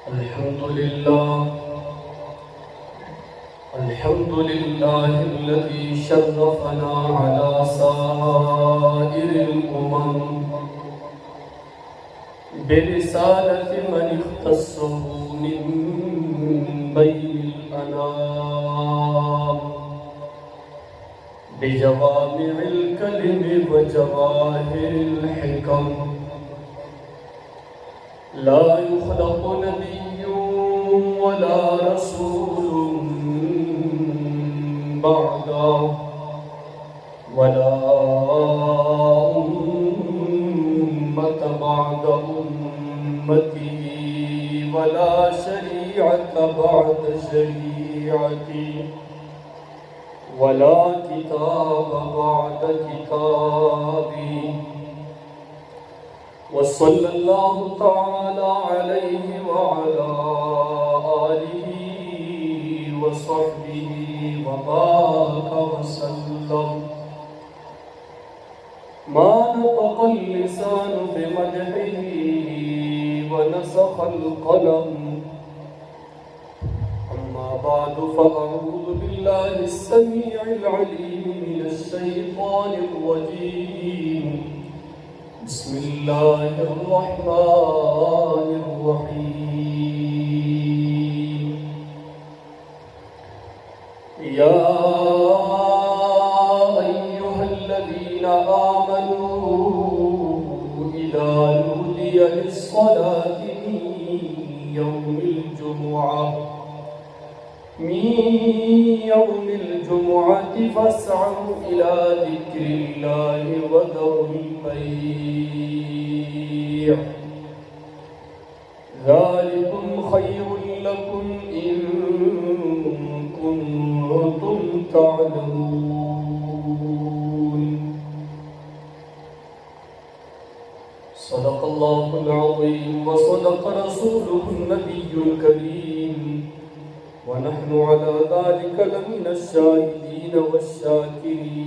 الحمد لله الذي شرفنا على سائر الأمم برسالة من اختصه من بين الأنام بجوامع الكلم وجواهر الحكم. لا يخلق نبي ولا رسول بعده ولا أمة بعد أمتي ولا شريعة بعد شريعتي ولا كتاب بعد كتابي. وصلى الله تعالى عليه وعلى آله وصحبه وبارك وسلم. ما نطق اللسان بمدحه ونسخ القلم. أما بعد فأعوذ بالله السميع العليم من الشيطان الرجيم. بسم الله الرحمن الرحيم. يا أيها الذين آمنوا إذا نودي للصلاة من يوم الجمعة فاسعوا إلى ذكر الله وذروا البيع ذلكم خير لكم إن كنتم تعلمون. صدق الله العظيم وصدق رسوله النبي الكريم ونحن على ذلك لمن الشاهدين والشاكرين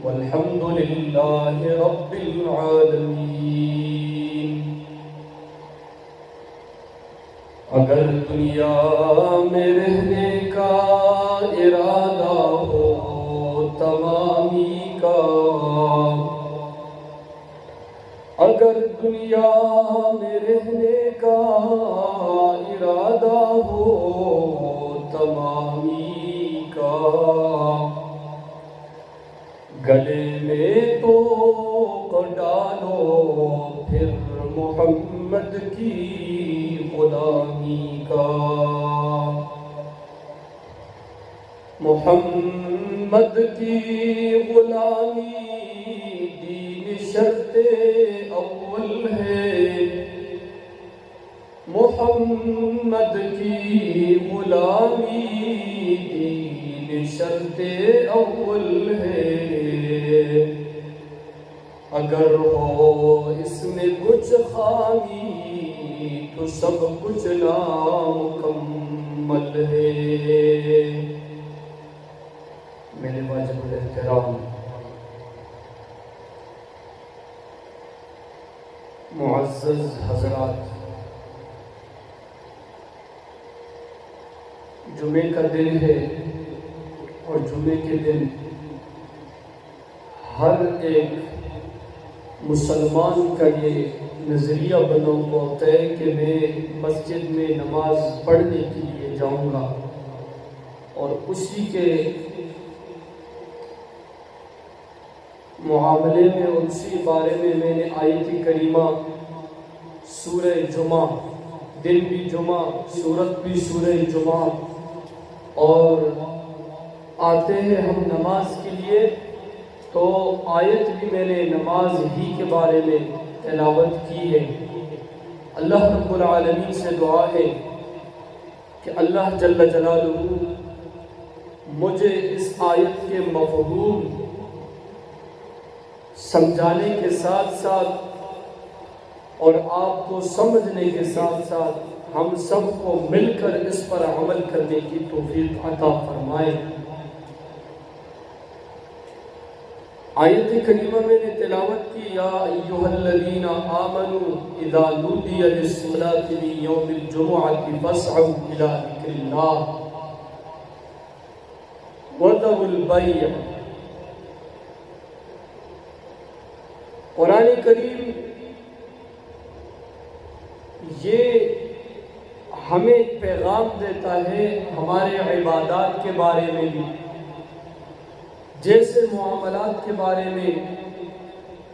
والحمد لله رب العالمين. اگر دنیا میں رہنے کا ارادہ ہو تمامی کا، اگر دنیا میں رہنے کا ارادہ ہو تمامی کا، گلے میں تو ڈالو پھر محمد کی غلامی کا. محمد کی غلامی دین شرط اول ہے. محمد کی غلامی دین شرط اول ہے. اگر ہو اس میں کچھ خامی تو سب کچھ نامکمل ہے. میرے واجب الاحترام معزز حضرات، جمعے کا دن ہے اور جمعے کے دن ہر ایک مسلمان کا یہ نظریہ بنا ہوتا ہے کہ میں مسجد میں نماز پڑھنے کے لیے جاؤں گا، اور اسی کے معاملے میں اور اسی بارے میں میں نے آیت کریمہ سورہ جمعہ، دن بھی جمعہ، سورت بھی سورہ جمعہ، اور آتے ہیں ہم نماز کے لیے تو آیت بھی میں نے نماز ہی کے بارے میں تلاوت کی ہے. اللہ رب العالمین سے دعا ہے کہ اللہ جل جلالہ مجھے اس آیت کے مفہوم سمجھانے کے ساتھ ساتھ اور آپ کو سمجھنے کے ساتھ ساتھ ہم سب کو مل کر اس پر عمل کرنے کی توفیق عطا فرمائے. آیت کریمہ میں نے تلاوت کی یا ایھا الذین آمنوا اذا نودی للصلاۃ من یوم الجمعۃ فاسعوا الی ذکر اللہ وذروا البیع۔ قرآن کریم یہ ہمیں پیغام دیتا ہے ہمارے عبادات کے بارے میں بھی، جیسے معاملات کے بارے میں،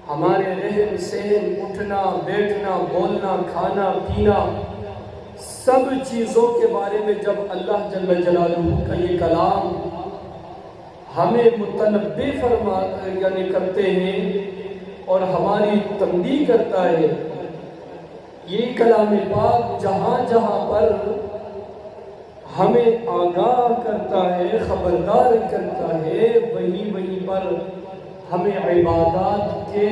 ہمارے رہن سہن، اٹھنا بیٹھنا، بولنا کھانا پینا، سب چیزوں کے بارے میں جب اللہ جل جلالہ کا یہ کلام ہمیں متنبہ کرتے ہیں اور ہماری تنبیہ کرتا ہے، یہ کلام پاک جہاں جہاں پر ہمیں آگاہ کرتا ہے، خبردار کرتا ہے، وہیں پر ہمیں عبادات کے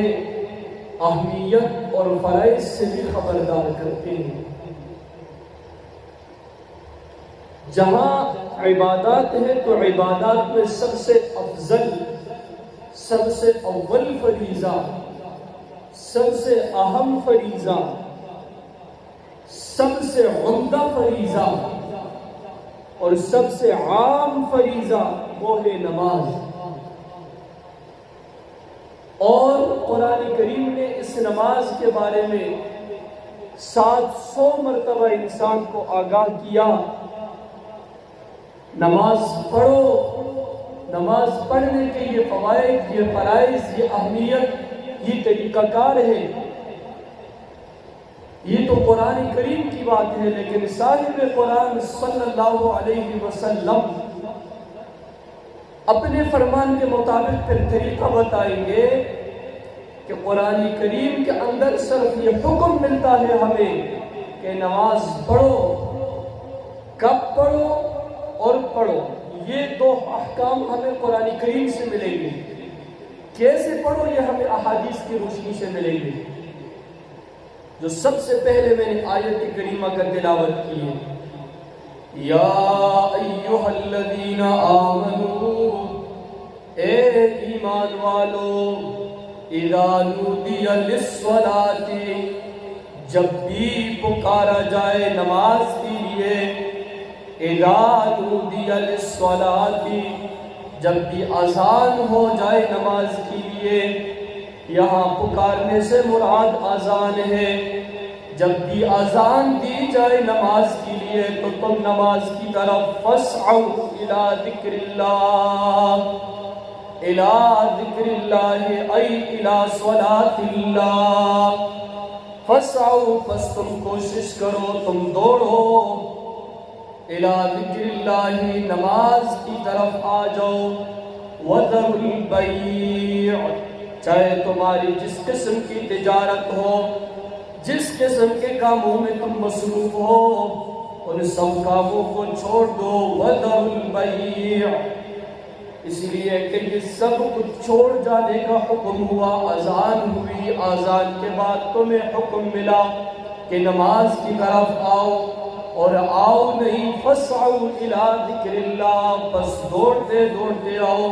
اہمیت اور فرائض سے بھی خبردار کرتے ہیں۔ جہاں عبادات ہے تو عبادات میں سب سے افضل، سب سے اول فریضہ، سب سے اہم فریضہ، سب سے عمدہ فریضہ اور سب سے عام فریضہ وہ ہے نماز۔ اور قرآن کریم نے اس نماز کے بارے میں 700 مرتبہ انسان کو آگاہ کیا، نماز پڑھو، نماز پڑھنے کے یہ فوائد، یہ فرائض، یہ اہمیت، یہ طریقہ کار ہے۔ یہ تو قرآن کریم کی بات ہے، لیکن صاحب قرآن صلی اللہ علیہ وسلم اپنے فرمان کے مطابق پھر طریقہ بتائیں گے کہ قرآن کریم کے اندر صرف یہ حکم ملتا ہے ہمیں کہ نماز پڑھو، کب پڑھو اور پڑھو۔ یہ دو احکام ہمیں قرآن کریم سے ملیں گے، کیسے پڑھو یہ ہمیں احادیث کی روشنی سے ملیں گے۔ جو سب سے پہلے میں نے آیت کریمہ کا تلاوت کی ہے، یا ایھا الذین آمنوا، اے ایمان والو، اذا نودی للصلاۃ، جب بھی پکارا جائے نماز کے لیے، اذا نودی للصلاۃ، جب بھی اذان ہو جائے نماز کے لیے، یہاں پکارنے سے مراد اذان ہے۔ جب بھی اذان دی جائے نماز کے لیے تو تم نماز کی طرف فاسعوا الی ذکر اللہ، الی ذکر اللہ ای الی صلاۃ اللہ، فاسعوا، پس تم کوشش کرو، تم دوڑو، الی ذکر اللہ، نماز کی طرف آ جاؤ، وذروا البیع، چاہے تمہاری جس قسم کی تجارت ہو، جس قسم کے کاموں میں تم مصروف ہو، ان سب کاموں کو چھوڑ دو، وذروا البیع، اس لیے کہ یہ سب کچھ چھوڑ جانے کا حکم ہوا، اذان ہوئی، اذان کے بعد تمہیں حکم ملا کہ نماز کی طرف آؤ، اور آؤ نہیں، فاسعوا الی ذکر اللہ، بس دوڑتے دوڑتے آؤ،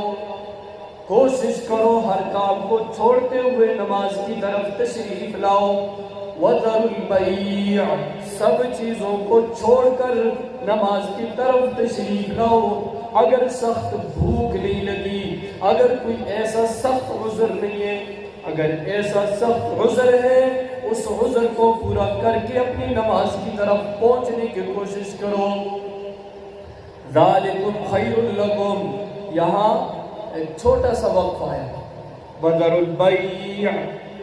کوشش کرو ہر کام کو چھوڑتے ہوئے نماز کی طرف تشریف لاؤ، وذروا البیع، سب چیزوں کو چھوڑ کر نماز کی طرف تشریف لاؤ۔ اگر سخت بھوک نہیں لگی، اگر کوئی ایسا سخت عذر نہیں ہے، اگر ایسا سخت عذر ہے، اس عذر کو پورا کر کے اپنی نماز کی طرف پہنچنے کی کوشش کرو۔ ذالکم خیر لکم، یہاں ایک چھوٹا سا وقفہ ہے، وذروا البیع،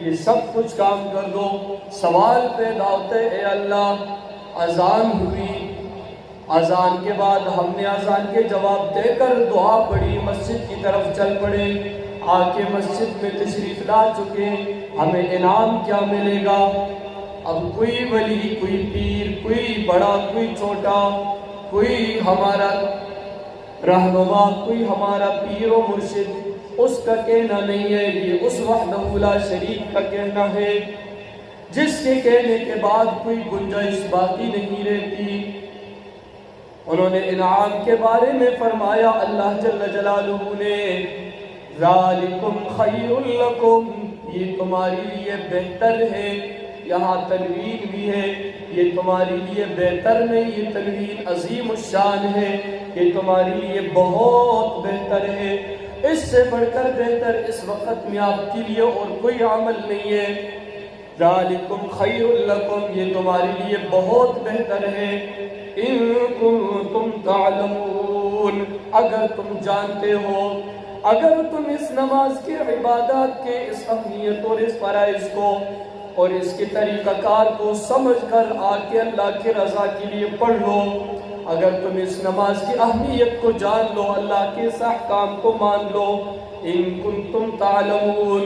یہ سب کچھ کام کر دو۔ سوال پیدا ہوتا ہے، اے اللہ اذان ہوئی، اذان کے بعد ہم نے اذان کے جواب دے کر دعا پڑھی، مسجد کی طرف چل پڑے، آ کے مسجد میں تشریف لا چکے، ہمیں انعام کیا ملے گا؟ اب کوئی ولی، کوئی پیر، کوئی بڑا، کوئی چھوٹا، کوئی ہمارا رہنما، کوئی ہمارا پیر و مرشد، اس کا کہنا نہیں ہے، یہ اس وحدہ لا شریک کا کہنا ہے، جس کے کہنے کے بعد کوئی گنجائش باقی نہیں رہتی۔ انہوں نے انعام کے بارے میں فرمایا، اللہ جل جلالہ نے ذالکم خیر لکم، یہ تمہارے لیے بہتر ہے۔ یہاں تنوین بھی ہے، یہ تمہارے لیے بہتر نہیں، یہ تنوین عظیم الشان ہے، یہ تمہارے لیے بہت بہتر ہے۔ اس سے بڑھ کر بہتر اس وقت میں آپ کے لیے اور کوئی عمل نہیں ہے۔ ذالکم خیر لکم، یہ تمہارے لیے بہت بہتر ہے۔ ان کنتم تعلمون، اگر تم جانتے ہو، اگر تم اس نماز کی عبادات کے اس اہمیت اور اس فرائض کو اور اس کے طریقہ کار کو سمجھ کر آگے اللہ کی رضا کے لیے پڑھ لو، اگر تم اس نماز کی اہمیت کو جان لو، اللہ کے اس احکام کو مان لو، ان کنتم تعلمون،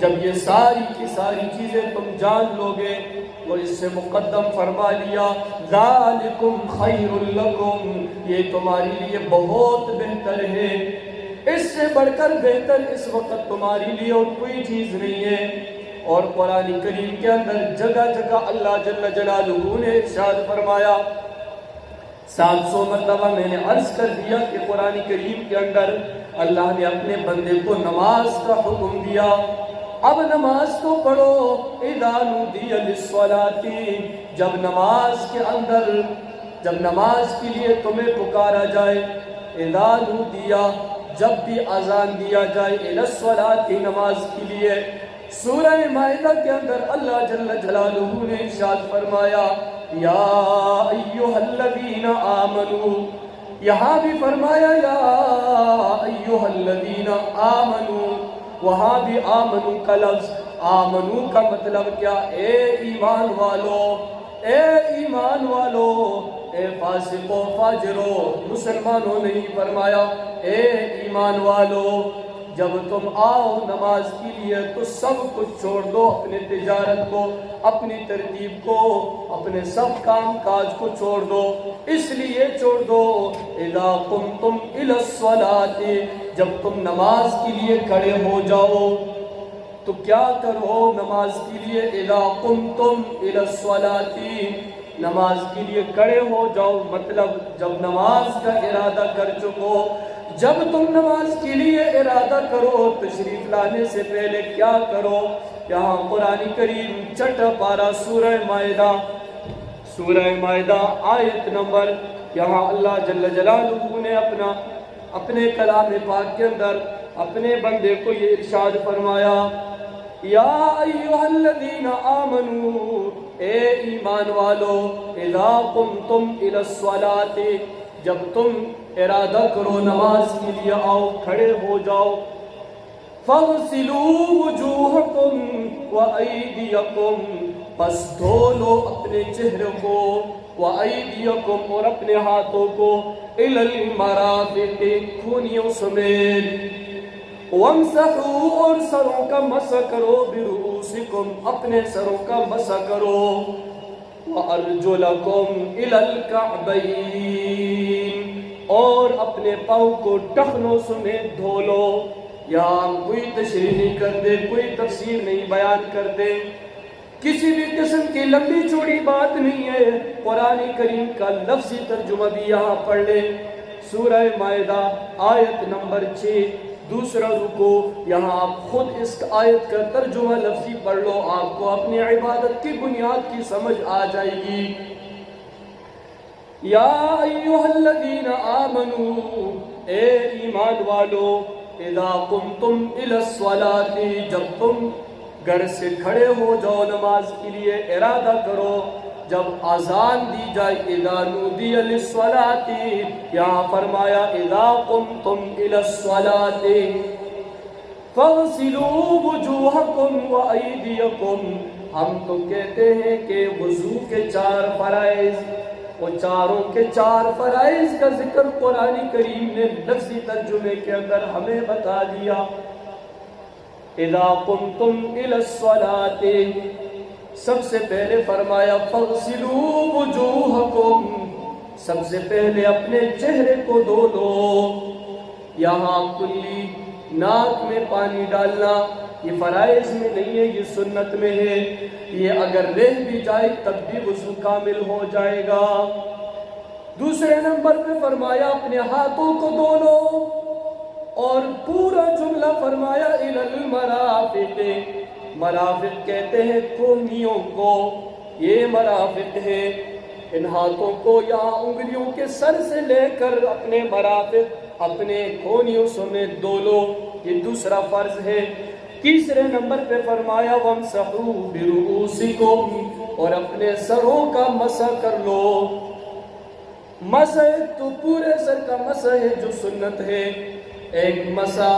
جب یہ ساری کی ساری چیزیں تم جان لو گے، اور اس سے مقدم فرما لیا ذالکم خیر لکم، یہ تمہارے لیے بہت بہتر ہے۔ اس سے بڑھ کر بہتر اس وقت تمہارے لیے اور کوئی چیز نہیں ہے۔ اور قرآن کریم کے اندر جگہ جگہ اللہ جل جلالہ نے ارشاد فرمایا، 700 مرتبہ میں نے عرض کر دیا کہ قرآن کریم کے اندر اللہ نے اپنے بندے کو نماز کا حکم دیا۔ اب نماز تو پڑھو، اذا نودی للصلاۃ، جب نماز کے اندر، جب نماز کے لیے تمہیں پکارا جائے، اذا نودی، جب بھی اذان دیا جائے، للصلاۃ، نماز کے لیے۔ سورہ مائدہ کے اندر اللہ جل جلالہ نے ارشاد فرمایا یا ایھا الذین آمنوا، یہاں بھی فرمایا یا ایھا الذین آمنوا، وہاں بھی آمنو کا لفظ، آمنو کا مطلب کیا؟ اے ایمان والو، اے ایمان والو، اے فاسقو فاجرو، مسلمانوں نہیں فرمایا اے ایمان والو، جب تم آؤ نماز کے لیے تو سب کچھ چھوڑ دو، اپنے تجارت کو، اپنی ترتیب کو، اپنے سب کام کاج کو چھوڑ دو۔ اس لیے چھوڑ دو اذا قمتم الی الصلاۃ، جب تم نماز کے لیے کھڑے ہو جاؤ تو کیا کرو نماز کے لیے؟ اذا قمتم الی الصلاۃ، نماز کے لیے کھڑے ہو جاؤ، مطلب جب نماز کا ارادہ کر چکو، جب تم نماز کے لیے ارادہ کرو، تشریف لانے سے پہلے کیا کرو؟ یہاں قرآن کریم چھٹا پارہ سورہ مائدہ، سورہ مائدہ آیت نمبر، یہاں اللہ جل جلالہ نے اپنے کلام پاک کے اندر اپنے بندے کو یہ ارشاد فرمایا یا ایھا الذین آمنوا، اے ایمان والو، اذا قمتم الی الصلاۃ، جب تم ارادہ کرو نماز کے لیے آؤ، کھڑے ہو جاؤ، فاغسلوا وجوہکم وایدیکم، پس دھو لو اپنے چہرے کو، وایدیکم، اور اپنے ہاتھوں کو، الی المرافق، کھونیوں سمیت، وامسحوا، اور سروں کا مسح کرو، برؤوسکم، اپنے سروں کا مسح کرو، وارجلکم الی الکعبین، اور اپنے پاؤں کو ٹخنوں سمیت دھو لو۔ یہاں ہم کوئی تشریح نہیں کرتے، کوئی تفسیر نہیں بیان کرتے، کسی بھی قسم کی لمبی چوڑی بات نہیں ہے، قرآن کریم کا لفظی ترجمہ بھی یہاں پڑھ لیں۔ سورہ مائدہ آیت نمبر 6 دوسرا رکو، یہاں آپ خود اس آیت کا ترجمہ لفظی پڑھ لو، آپ کو اپنی عبادت کی بنیاد کی سمجھ آ جائے گی۔ یا ایھا الذین آمنوا، اے ایمان والو، اذا قمتم الی الصلاۃ، جب تم گھر سے کھڑے ہو جاؤ نماز کے لیے، ارادہ کرو، جب اذان دی جائے، اذا نودی للصلاۃ، یہاں فرمایا اذا قمتم الی الصلاۃ فاغسلوا وجوہکم وایدیکم، ہم تو کہتے ہیں کہ وضو کے 4 فرائض، اور چاروں کے 4 فرائض کا ذکر قرآن کریم نے لفظی ترجمے کے اندر ہمیں بتا دیا۔ اذا قمتم الی الصلاۃ، سب سے پہلے فرمایا فاغسلوا وجوہکم، سب سے پہلے اپنے چہرے کو دھو لو۔ یہاں کلی ناک میں پانی ڈالنا یہ فرائض میں نہیں ہے، یہ سنت میں ہے، یہ اگر رہ بھی جائے تب بھی وضو کامل ہو جائے گا۔ دوسرے نمبر پہ فرمایا اپنے ہاتھوں کو دھو لو، اور پورا جملہ فرمایا الل مرافق، مرافق کہتے ہیں کونیوں کو، یہ مرافق ہے ان ہاتھوں کو یا انگلیوں کے سر سے لے کر اپنے مرافق اپنے کونیوں سمیت دھو لو، یہ دوسرا فرض ہے۔ تیسرے نمبر پہ فرمایا وَامْسَحُوا بِرُؤُوسِكُمْ، اور اپنے سروں کا مسح کر لو۔ مسح تو پورے سر کا مسح ہے جو سنت ہے، ایک مسح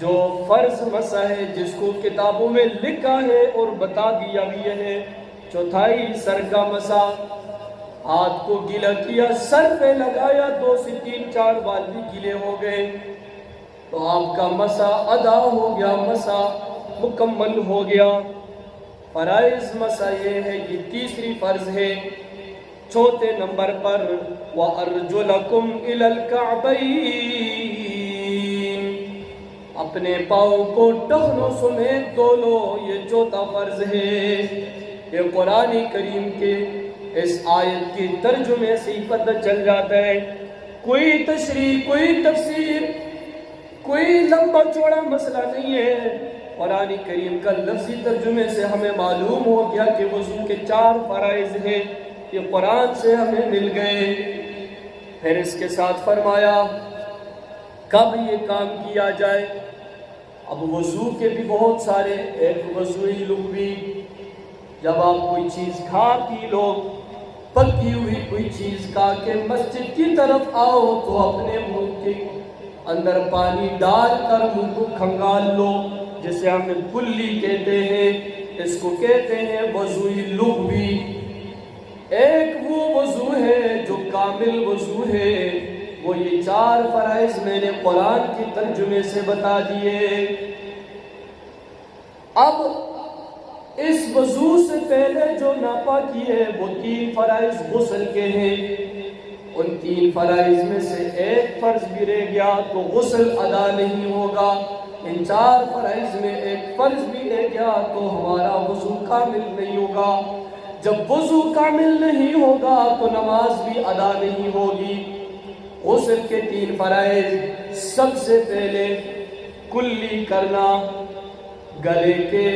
جو فرض مسح ہے جس کو کتابوں میں لکھا ہے اور بتا دیا بھی ہے، چوتھائی سر کا مسح، ہاتھ کو گیلا کیا، سر پہ لگایا، 2 سے 3 4 بال بھی گیلے ہو گئے تو آپ کا مسح ادا ہو گیا، مسح مکمل ہو گیا۔ فرائض مسح یہ ہے، یہ تیسری فرض ہے۔ چوتھے نمبر پر وَأَرْجُلَكُمْ إِلَى الْكَعْبَيْنِ، اپنے پاؤں کو ٹخنوں سمیت دھو لو، یہ چوتھا فرض ہے۔ یہ قرآن کریم کے اس آیت کی ترجمے سے ہی پتہ چل جاتا ہے، کوئی تشریح، کوئی تفسیر، کوئی لمبا چوڑا مسئلہ نہیں ہے۔ قرآن کریم کا لفظی ترجمے سے ہمیں معلوم ہو گیا کہ وضو کے 4 فرائض ہیں، یہ قرآن سے ہمیں مل گئے۔ پھر اس کے ساتھ فرمایا کب یہ کام کیا جائے۔ اب وضو کے بھی بہت سارے، ایک وضوئی لغوی، جب آپ کوئی چیز کھا پی لو، پکی ہوئی کوئی چیز کھا کے مسجد کی طرف آؤ تو اپنے منہ کے اندر پانی ڈال کر منہ کو کھنگال لو، جسے ہم کلی کہتے ہیں، اس کو کہتے ہیں وضوئی لغوی۔ ایک وہ وضو ہے جو کامل وضو ہے، وہ یہ 4 فرائض میں نے قرآن کی ترجمے سے بتا دیے۔ اب اس وضو سے پہلے جو ناپاکی ہے وہ 3 فرائض غسل کے ہیں، ان 3 فرائض میں سے ایک فرض بھی رہ گیا تو غسل ادا نہیں ہوگا، ان 4 فرائض میں ایک فرض بھی رہ گیا تو ہمارا وضو کامل نہیں ہوگا۔ جب وضو کامل نہیں ہوگا تو نماز بھی ادا نہیں ہوگی۔ غسل کے 3 فرائض، سب سے پہلے کلی کرنا، گلے کے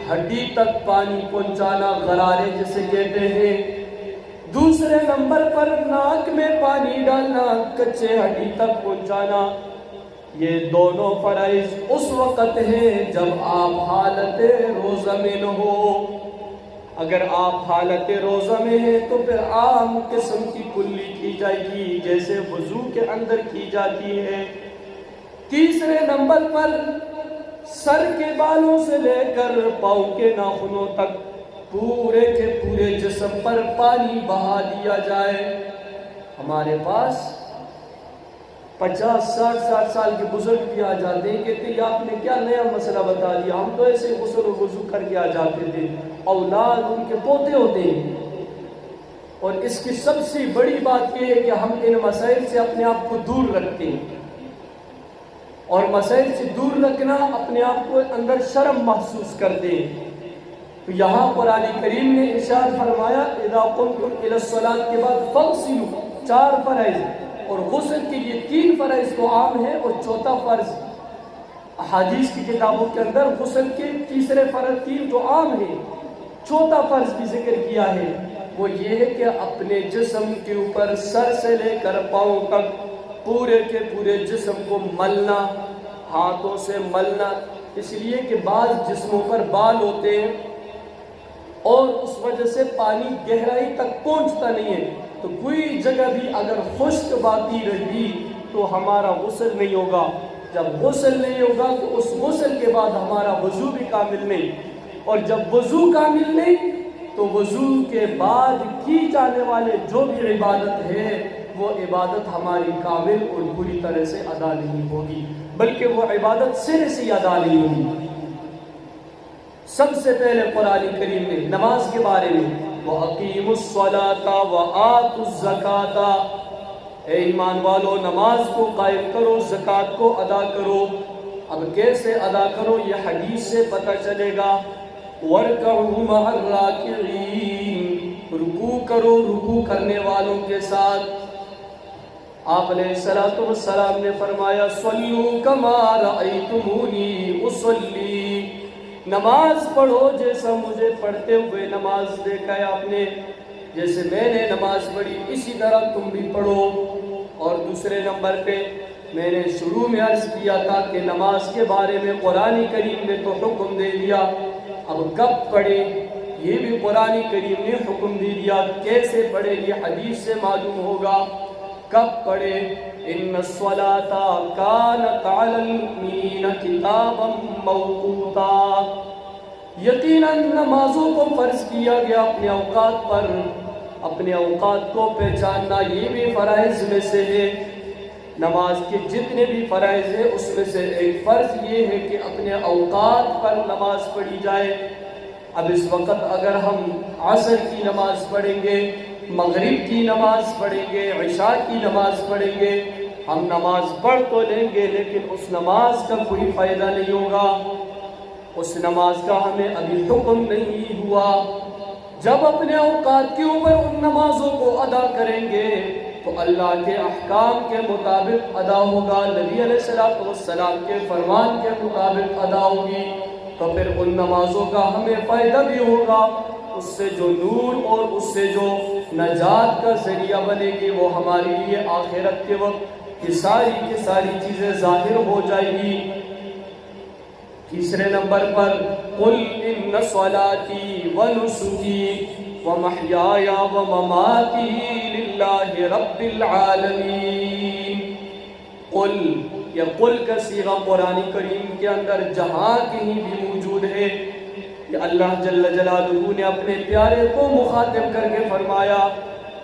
ہڈی تک پانی پہنچانا، غرارے جسے کہتے ہیں۔ دوسرے نمبر پر ناک میں پانی ڈالنا، کچے ہڈی تک پہنچانا۔ یہ دونوں فرائض اس وقت ہیں جب آپ حالت روزہ میں نہ ہو۔ اگر آپ حالت روزہ میں ہیں تو پھر عام قسم کی کلی کی جائے گی جیسے وضو کے اندر کی جاتی ہے۔ تیسرے نمبر پر سر کے بالوں سے لے کر پاؤں کے ناخنوں تک پورے کے پورے جسم پر پانی بہا دیا جائے۔ ہمارے پاس 50 60 سال کے بزرگ بھی آ جاتے ہیں، کہتے ہیں آپ نے کیا نیا مسئلہ بتا دیا، ہم تو ایسے غسل و وضو کر کے آ جاتے تھے۔ اولاد ان کے پوتے ہوتے ہیں، اور اس کی سب سے بڑی بات یہ ہے کہ ہم ان مسائل سے اپنے آپ کو دور رکھتے ہیں، اور مسائل سے دور رکھنا اپنے آپ کو اندر شرم محسوس کرتے ہیں۔ تو یہاں قرآن کریم نے ارشاد فرمایا اذا قمتم الى الصلاۃ کے بعد فاغسلوا، 4 فرائض، اور غسل کے لیے 3 فرائض تو عام ہے اور چوتھا فرض احادیث کی کتابوں کے اندر غسل کے تیسرے فرض 3 تو عام ہے، چوتھا فرض بھی ذکر کیا ہے، وہ یہ ہے کہ اپنے جسم کے اوپر سر سے لے کر پاؤں تک پورے کے پورے جسم کو ملنا، ہاتھوں سے ملنا، اس لیے کہ بعض جسموں پر بال ہوتے ہیں اور اس وجہ سے پانی گہرائی تک پہنچتا نہیں ہے، تو کوئی جگہ بھی اگر خشک باقی رہی تو ہمارا غسل نہیں ہوگا۔ جب غسل نہیں ہوگا تو اس غسل کے بعد ہمارا وضو بھی کامل نہیں، اور جب وضو کامل نہیں تو وضو کے بعد کی جانے والے جو بھی عبادت ہے وہ عبادت ہماری کامل اور پوری طرح سے ادا نہیں ہوگی، بلکہ وہ عبادت سرے سے ادا نہیں ہوگی۔ سب سے پہلے قرآن کریم نے نماز کے بارے میں وَأَقِيمُوا الصَّلَاةَ وَآتُوا الزَّكَاةَ، اے ایمان والو نماز کو قائم کرو، زکوٰۃ کو ادا کرو۔ اب کیسے ادا کرو یہ حدیث سے پتہ چلے گا۔ وَارْكَعُوا مَعَ الرَّاكِعِينَ، رکوع کرو رکوع کرنے والوں کے ساتھ۔ آپ علیہ الصلوۃ والسلام نے فرمایا صلو کما رأیتمونی اصلی، نماز پڑھو جیسا مجھے پڑھتے ہوئے نماز دیکھا ہے آپ نے، جیسے میں نے نماز پڑھی اسی طرح تم بھی پڑھو۔ اور دوسرے نمبر پہ میں نے شروع میں عرض کیا تھا کہ نماز کے بارے میں قرآن کریم نے تو حکم دے دیا، اب کب پڑھے یہ بھی قرآن کریم نے حکم دے دیا، کیسے پڑھے یہ حدیث سے معلوم ہوگا، کب پڑھے۔ ان الصلاۃ کانت علی المؤمنین کتابا موقوتا، یقیناً نمازوں کو فرض کیا گیا اپنے اوقات پر، اپنے اوقات کو پہچاننا یہ بھی فرائض میں سے ہے۔ نماز کے جتنے بھی فرائض ہیں اس میں سے ایک فرض یہ ہے کہ اپنے اوقات پر نماز پڑھی جائے۔ اب اس وقت اگر ہم عصر کی نماز پڑھیں گے، مغرب کی نماز پڑھیں گے، عشاء کی نماز پڑھیں گے، ہم نماز پڑھ تو لیں گے لیکن اس نماز کا کوئی فائدہ نہیں ہوگا، اس نماز کا ہمیں ابھی حکم نہیں ہوا۔ جب اپنے اوقات کے اوپر ان نمازوں کو ادا کریں گے تو اللہ کے احکام کے مطابق ادا ہوگا، نبی علیہ الصلوۃ والسلام کے فرمان کے مطابق ادا ہوگی، تو پھر ان نمازوں کا ہمیں فائدہ بھی ہوگا، اس سے جو نور اور اس سے جو نجات کا ذریعہ بنے گی وہ ہمارے لیے آخرت کے وقت یہ ساری چیزیں ظاہر ہو جائیں گی۔ تیسرے نمبر پر قل ان صلاتی ونسکی ومحیایا ومماتی للہ رب العالمین۔ قل، یا قل کا صیغہ قرآن کریم کے اندر جہاں کہیں بھی موجود ہے، کہ اللہ جل جلالہ نے اپنے پیارے کو مخاطب کر کے فرمایا،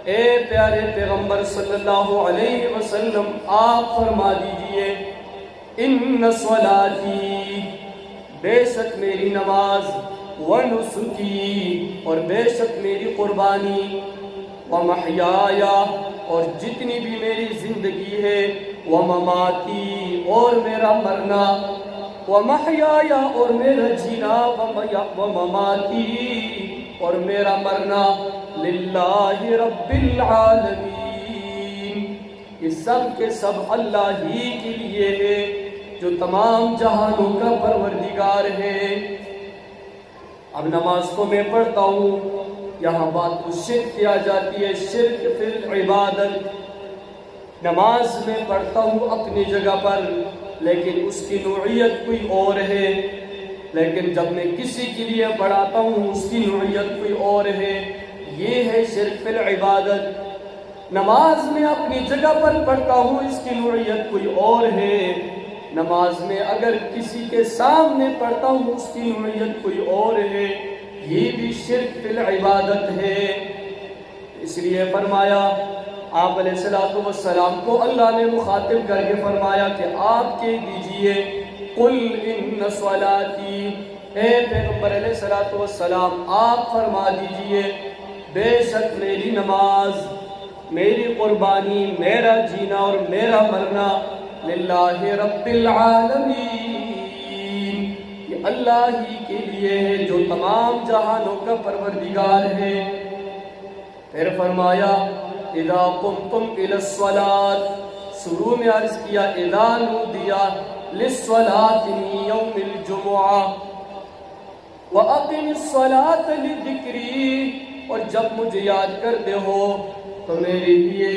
اے پیارے پیغمبر صلی اللہ علیہ وسلم آپ فرما دیجئے ان صلاتی، بے شک میری نماز، ونسکی، اور بے شک میری قربانی، ومحیایا، اور جتنی بھی میری زندگی ہے، ومماتی، اور میرا مرنا، ومحیایا، اور میرا جینا، ومماتی، اور میرا مرنا، للہ رب العالمین، یہ سب کے سب اللہ ہی کے لیے ہے جو تمام جہانوں کا پروردگار ہے۔ اب نماز کو میں پڑھتا ہوں، یہاں بات کو شرک کیا جاتی ہے، شرک فی العبادت۔ نماز میں پڑھتا ہوں اپنی جگہ پر لیکن اس کی نوعیت کوئی اور ہے، لیکن جب میں کسی کے لیے پڑھاتا ہوں اس کی نوعیت کوئی اور ہے، یہ ہے شرک فی العبادت۔ نماز میں اپنی جگہ پر پڑھتا ہوں اس کی نوعیت کوئی اور ہے، نماز میں اگر کسی کے سامنے پڑھتا ہوں اس کی نوعیت کوئی اور ہے، یہ بھی شرک فی العبادت ہے۔ اس لیے فرمایا آپ علیہ الصلوۃ والسلام کو اللہ نے مخاطب کر کے فرمایا کہ آپ کہہ دیجئے قل ان صلاتی، اے پیغمبر علیہ الصلوۃ والسلام آپ فرما دیجئے بے شک میری نماز، میری قربانی، میرا جینا اور میرا مرنا للہ رب العالمین، یہ اللہ ہی کے لیے ہے جو تمام جہانوں کا پروردگار ہے۔ پھر فرمایا اذا قمتم الى الصلاة، شروع میں عرض کیا اذا نودیا للصلاة من یوم الجمعہ وَأَقِمِ الصَّلَاةَ لِذِكْرِي، اور جب مجھے یاد کرتے ہو تو میرے لیے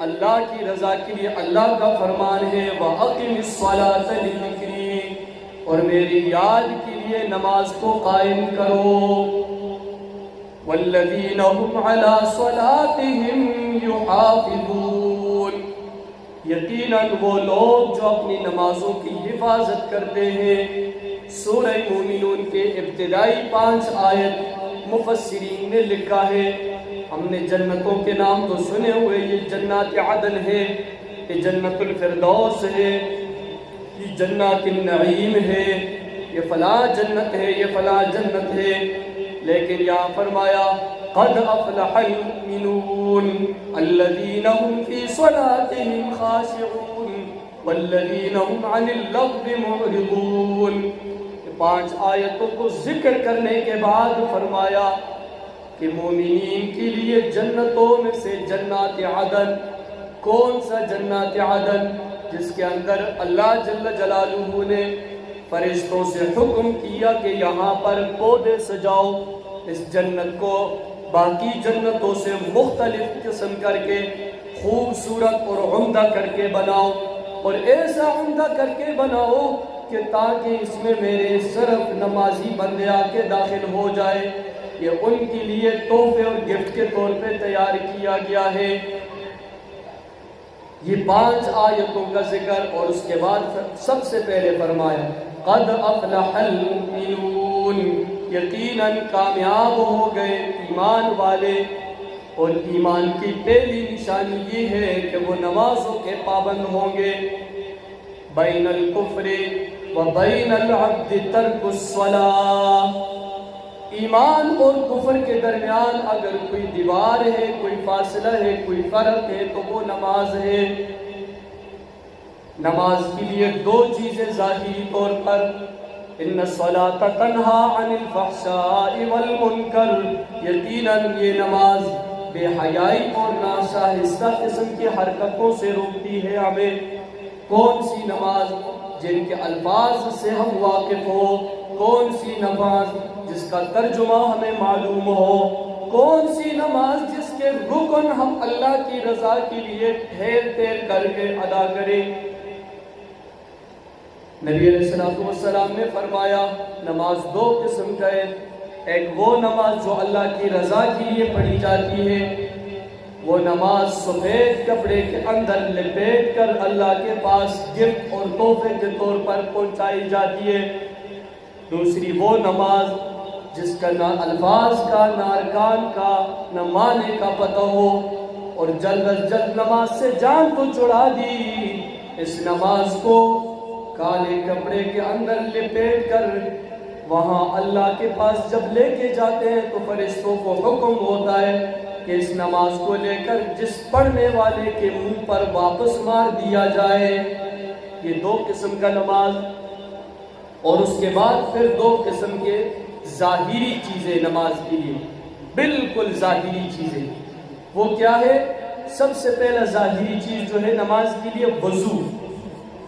اللہ کی رضا کے لیے اللہ کا فرمان ہے وَأَقِمِ الصَّلَاةَ لِذِكْرِي، اور میری یاد کے لیے نماز کو قائم کرو۔ وَالَّذِينَ هُمْ عَلَى صَلَاتِهِمْ يُحَافِظُونَ، یقیناً وہ لوگ جو اپنی نمازوں کی حفاظت کرتے ہیں۔ سورہ مومنون کے ابتدائی 5 آیت مفسرین نے لکھا ہے، ہم نے جنتوں کے نام تو سنے ہوئے، یہ جنات عدن ہے، یہ جنت الفردوس ہے، یہ جنات النعیم ہے، یہ فلاں جنت ہے، یہ فلاں جنت ہے، لیکن یہاں فرمایا قد افلح المؤمنون الذین هم فی صلاتهم خاشعون والذین هم عن اللغو معرضون۔ 5 آیتوں کو ذکر کرنے کے بعد فرمایا کہ مومنین کے لیے جنتوں میں سے جنات عدن، کون سا جنت عدن جس کے اندر اللہ جل جلالہ نے فرشتوں سے حکم کیا کہ یہاں پر پودے سجاؤ، اس جنت کو باقی جنتوں سے مختلف قسم کر کے خوبصورت اور عمدہ کر کے بناؤ، اور ایسا عمدہ کر کے بناؤ کہ تاکہ اس میں میرے صرف نمازی بندے آ کے داخل ہو جائے۔ یہ ان کے لیے تحفے اور گفٹ کے طور پہ تیار کیا گیا ہے۔ یہ 5 آیتوں کا ذکر، اور اس کے بعد سب سے پہلے فرمایا قد افلح المؤمنون، یقیناً کامیاب ہو گئے ایمان والے۔ اور ایمان کی پہلی نشانی یہ ہے کہ وہ نمازوں کے پابند ہوں گے۔ بین الکفر و بین العبد ترک الصلاۃ، ایمان اور کفر کے درمیان اگر کوئی دیوار ہے، کوئی فاصلہ ہے، کوئی فرق ہے تو وہ نماز ہے۔ نماز کے لیے 2 چیزیں ظاہری طور پر، ان الصلاۃ تنہا عن الفحشاء والمنکر، یقیناً یہ نماز بے حیائی اور ناشائستہ قسم کی حرکتوں سے روکتی ہے ہمیں۔ کون سی نماز؟ جن کے الفاظ سے ہم واقف ہو، کون سی نماز جس کا ترجمہ ہمیں معلوم ہو، کون سی نماز جس کے رکن ہم اللہ کی رضا کے لیے ٹھہر ٹھہر کر کے ادا کریں۔ نبی علیہ السلام نے فرمایا نماز 2 قسم کا ہے، ایک وہ نماز جو اللہ کی رضا کے لیے پڑھی جاتی ہے، وہ نماز سفید کپڑے کے اندر لپیٹ کر اللہ کے پاس گفٹ اور تحفے کے طور پر پہنچائی جاتی ہے۔ دوسری وہ نماز جس کا نہ الفاظ کا، نہ ارکان کا، نہ معنی کا پتہ ہو، اور جلد از جلد نماز سے جان تو چھڑا دی، اس نماز کو کالے کپڑے کے اندر لپیٹ کر وہاں اللہ کے پاس جب لے کے جاتے ہیں تو فرشتوں کو حکم ہوتا ہے کہ اس نماز کو لے کر جس پڑھنے والے کے منہ پر واپس مار دیا جائے۔ یہ 2 قسم کا نماز، اور اس کے بعد پھر 2 قسم کے ظاہری چیزیں نماز کے لیے، بالکل ظاہری چیزیں۔ وہ کیا ہے؟ سب سے پہلا ظاہری چیز جو ہے نماز کے لیے وضو،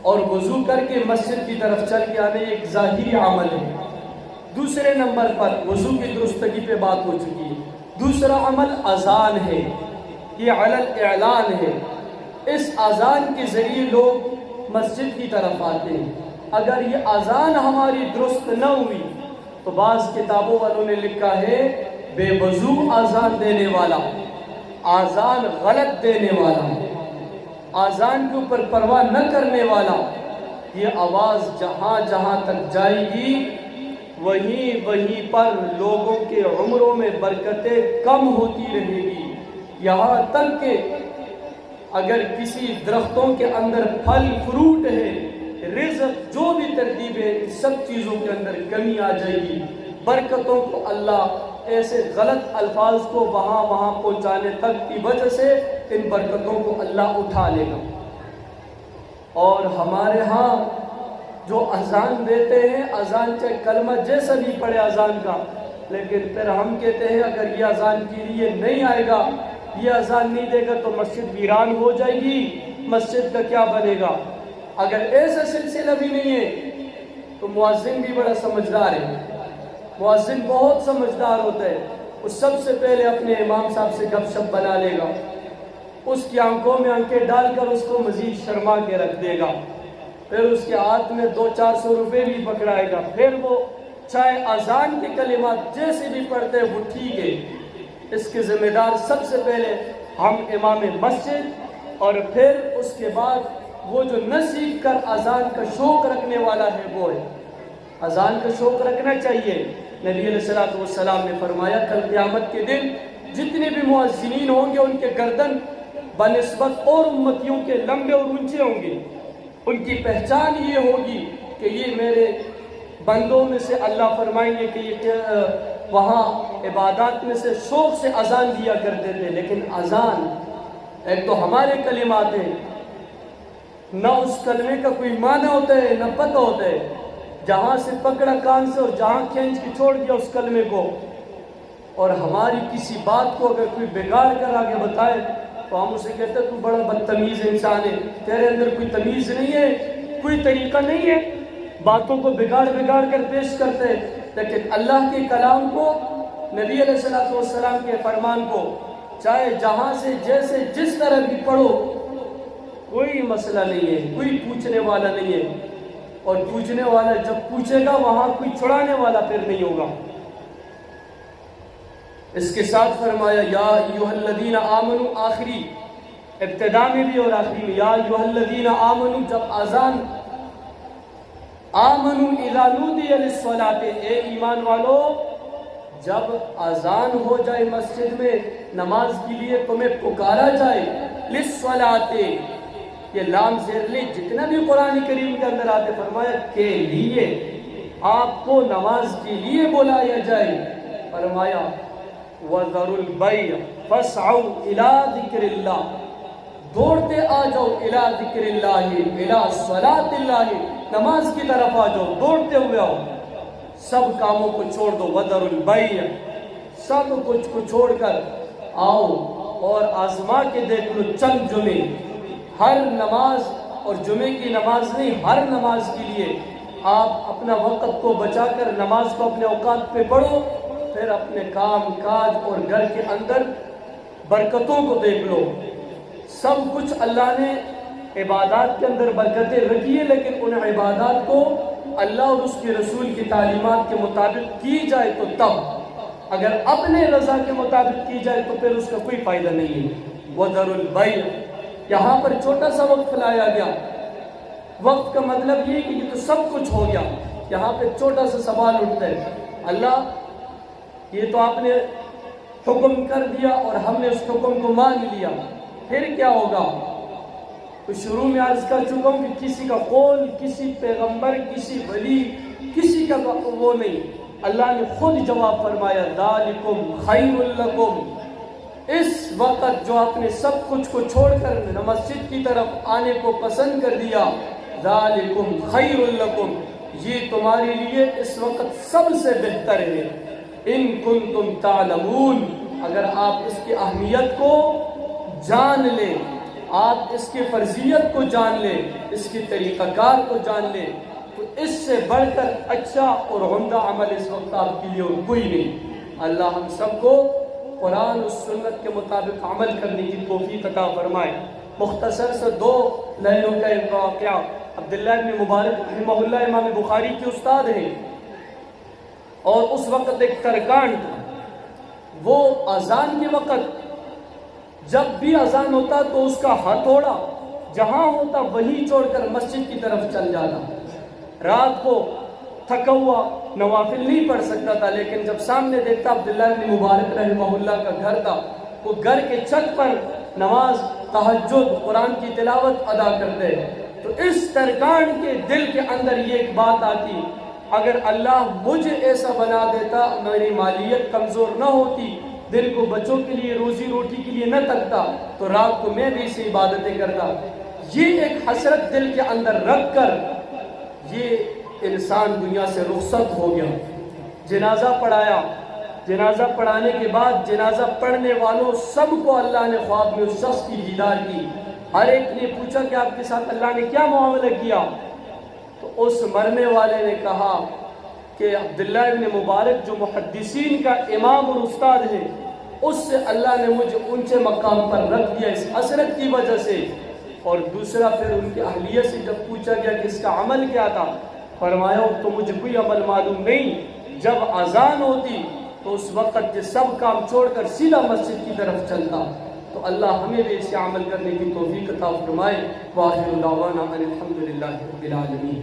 اور وضو کر کے مسجد کی طرف چل کے آنے ایک ظاہری عمل ہے۔ دوسرے نمبر پر وضو کی درستگی پہ بات ہو چکی ہے۔ دوسرا عمل اذان ہے، یہ علی الاعلان ہے۔ اس اذان کے ذریعے لوگ مسجد کی طرف آتے ہیں۔ اگر یہ اذان ہماری درست نہ ہوئی تو بعض کتابوں والوں نے لکھا ہے بے وضو اذان دینے والا، اذان غلط دینے والا، اذان کے اوپر پرواہ نہ کرنے والا، یہ آواز جہاں جہاں تک جائے گی وہیں پر لوگوں کے عمروں میں برکتیں کم ہوتی رہے گی، یہاں تک کہ اگر کسی درختوں کے اندر پھل فروٹ ہے، رزق جو بھی ترتیب ہے، ان سب چیزوں کے اندر کمی آ جائے گی۔ برکتوں کو اللہ ایسے غلط الفاظ کو وہاں پہنچانے تک کی وجہ سے ان برکتوں کو اللہ اٹھا لے گا۔ اور ہمارے ہاں جو اذان دیتے ہیں، اذان چاہے کلمہ جیسا بھی پڑھے اذان کا، لیکن پھر ہم کہتے ہیں اگر یہ اذان کے لیے نہیں آئے گا، یہ اذان نہیں دے گا تو مسجد ویران ہو جائے گی، مسجد کا کیا بنے گا۔ اگر ایسا سلسلہ بھی نہیں ہے تو مؤذن بھی بڑا سمجھدار ہے، مؤذن بہت سمجھدار ہوتا ہے۔ وہ سب سے پہلے اپنے امام صاحب سے گپ شپ بنا لے گا، اس کی آنکھوں میں آنکھیں ڈال کر اس کو مزید شرما کے رکھ دے گا، پھر اس کے ہاتھ میں 200-400 روپے بھی پکڑائے گا، پھر وہ چاہے اذان کے کلمات جیسے بھی پڑھتے ہیں وہ ٹھیک ہے۔ اس کے ذمہ دار سب سے پہلے ہم امام مسجد، اور پھر اس کے بعد وہ جو نہ سیکھ کر اذان کا شوق رکھنے والا ہے وہ ہے۔ اذان کا شوق رکھنا چاہیے۔ نبی علیہ السلام نے فرمایا کل قیامت کے دن جتنے بھی مؤذنین ہوں گے ان کے گردن بنسبت اور امتیوں کے لمبے اور اونچے ہوں گے، ان کی پہچان یہ ہوگی کہ یہ میرے بندوں میں سے اللہ فرمائیں گے کہ یہ وہاں عبادات میں سے شوق سے اذان دیا کرتے تھے، لیکن اذان ایک تو ہمارے کلمات ہیں، نہ اس کلمے کا کوئی معنی ہوتا ہے نہ پتہ ہوتا ہے، جہاں سے پکڑا کان سے اور جہاں کھینچ کے چھوڑ دیا اس کلمے کو، اور ہماری کسی بات کو اگر کوئی بگاڑ کر آگے بتائے تو ہم اسے کہتے ہیں تو بڑا بدتمیز انسان ہے، تیرے اندر کوئی تمیز نہیں ہے، کوئی طریقہ نہیں ہے، باتوں کو بگاڑ کر پیش کرتے ہیں۔ لیکن اللہ کے کلام کو، نبی علیہ السلام کے فرمان کو چاہے جہاں سے جیسے جس طرح بھی پڑھو، کوئی مسئلہ نہیں ہے، کوئی پوچھنے والا نہیں ہے، اور پوچھنے والا جب پوچھے گا وہاں کوئی چھڑانے والا پھر نہیں ہوگا۔ اس کے ساتھ فرمایا یا ایھا الذین آمنوا، آخری ابتدا میں بھی اور آخری میں، یا ایھا الذین آمنوا، جب اذان، آمنوا اذا نودی للصلاۃ، اے ایمان والو جب اذان ہو جائے مسجد میں نماز کے لیے، تمہیں پکارا جائے، للصلاۃ، یہ لام زیر لے جتنا بھی قرآن کریم کے اندر آتے، فرمایا کے لیے، آپ کو نماز کے لیے بلایا جائے، فرمایا وَذَرُوا الْبَيْعَ فَاسْعَوْا إِلَىٰ ذِكْرِ اللَّهِ، دوڑتے آ جاؤ إِلَىٰ ذِكْرِ اللَّهِ، إِلَىٰ صَلَاةِ اللَّهِ، نماز کی طرف آ جاؤ، دوڑتے ہوئے آؤ، سب کاموں کو چھوڑ دو، وَذَرُوا الْبَيْعَ، سب کچھ کو چھوڑ کر آؤ اور آزما کے دیکھ لو چند جمعے، ہر نماز، اور جمعے کی نماز نہیں، ہر نماز کے لیے آپ اپنا وقت کو بچا کر نماز کو اپنے اوقات پہ پڑھو، پھر اپنے کام کاج اور گھر کے اندر برکتوں کو دیکھ لو۔ سب کچھ اللہ نے عبادات کے اندر برکتیں رکھی ہے، لیکن ان عبادات کو اللہ اور اس کے رسول کی تعلیمات کے مطابق کی جائے تو تب، اگر اپنے رضا کے مطابق کی جائے تو پھر اس کا کوئی فائدہ نہیں ہے۔ وَذَرُوا الْبَيْعَ، یہاں پر چھوٹا سا وقت لایا گیا، وقت کا مطلب یہ کہ یہ تو سب کچھ ہو گیا، یہاں پہ چھوٹا سا سوال اٹھتا ہے، اللہ یہ تو آپ نے حکم کر دیا اور ہم نے اس حکم کو مان لیا، پھر کیا ہوگا؟ تو شروع میں عرض کر چکا ہوں کہ کسی کا قول، کسی پیغمبر، کسی ولی، کسی کا وہ نہیں، اللہ نے خود جواب فرمایا ذالکم خیر لکم، اس وقت جو آپ نے سب کچھ کو چھوڑ کر مسجد کی طرف آنے کو پسند کر دیا، ذالکم خیر لکم، یہ تمہارے لیے اس وقت سب سے بہتر ہے، ان کنتم تعلمون، اگر آپ اس کی اہمیت کو جان لیں، آپ اس کی فرضیت کو جان لیں، اس کی طریقہ کار کو جان لیں، تو اس سے بڑھ کر اچھا اور عمدہ عمل اس وقت آپ کے لیے کوئی نہیں۔ اللہ ہم سب کو قرآن و سنت کے مطابق عمل کرنے کی توفیق عطا فرمائے۔ مختصر سے دو لائنوں کا ایک واقعہ، عبداللہ بن مبارک رحمہ اللہ امام بخاری کے استاد ہیں، اور اس وقت ایک ترکان تھا، وہ اذان کے وقت جب بھی اذان ہوتا تو اس کا ہتھوڑا جہاں ہوتا وہیں چھوڑ کر مسجد کی طرف چل جانا، رات کو تھکا ہوا نوافل نہیں پڑھ سکتا تھا، لیکن جب سامنے دیکھتا عبداللہ بن مبارک رحمہ اللہ کا گھر تھا، وہ گھر کے چھت پر نماز، تہجد، قرآن کی تلاوت ادا کرتے، تو اس ترکان کے دل کے اندر یہ ایک بات آتی، اگر اللہ مجھے ایسا بنا دیتا، میری مالیت کمزور نہ ہوتی، دل کو بچوں کے لیے روزی روٹی کے لیے نہ تکتا، تو رات کو میں بھی اسی عبادتیں کرتا۔ یہ ایک حسرت دل کے اندر رکھ کر یہ انسان دنیا سے رخصت ہو گیا، جنازہ پڑھایا، جنازہ پڑھانے کے بعد جنازہ پڑھنے والوں سب کو اللہ نے خواب میں اس شخص کی دیدار کی، ہر ایک نے پوچھا کہ آپ کے ساتھ اللہ نے کیا معاملہ کیا؟ تو اس مرنے والے نے کہا کہ عبداللہ ابن مبارک جو محدثین کا امام اور استاد ہے، اس سے اللہ نے مجھے اونچے مقام پر رکھ دیا اس حسرت کی وجہ سے۔ اور دوسرا پھر ان کی اہلیہ سے جب پوچھا گیا کہ اس کا عمل کیا تھا، فرمایا تو مجھے کوئی عمل معلوم نہیں، جب اذان ہوتی تو اس وقت یہ سب کام چھوڑ کر سیدھا مسجد کی طرف چلتا۔ تو اللہ ہمیں بھی اسے عمل کرنے کی توفیق عطا فرمائے۔ وآخر دعوانا ان الحمد للہ رب العالمین۔